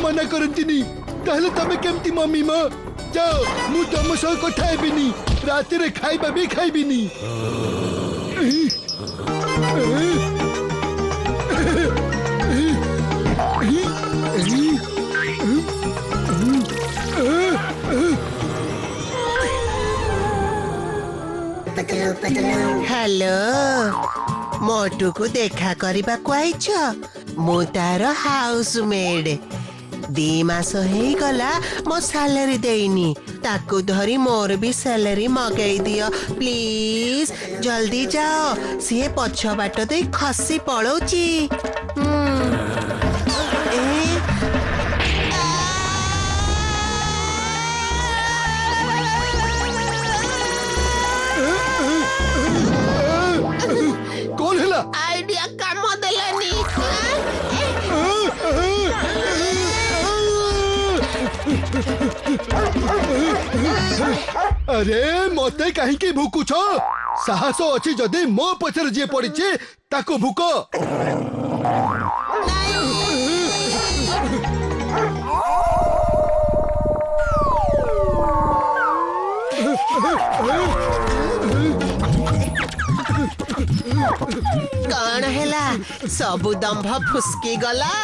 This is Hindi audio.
मना करंतिनी ताहले तमे केमती मम्मी मा जाओ मु तम सह कथा हेबिनी राति रे खाइबा भी खाइबिनी हेलो मोटू को देखा करबा को आइछ मु तार हाउस मेड 2 मास हे गला मो सैलरी देनी ताकू धरी मोर भी सैलरी मगई दियो प्लीज जल्दी जाओ सी पछ बाट दे खसी पड़ौची कौन हैला आइडिया काम देलानी अरे मते कहीं की भूकुछ साहस अच्छी जदि मो पछर जे पड़िछे ताको भूक कौन हैला सबु दंभ फुसकी गला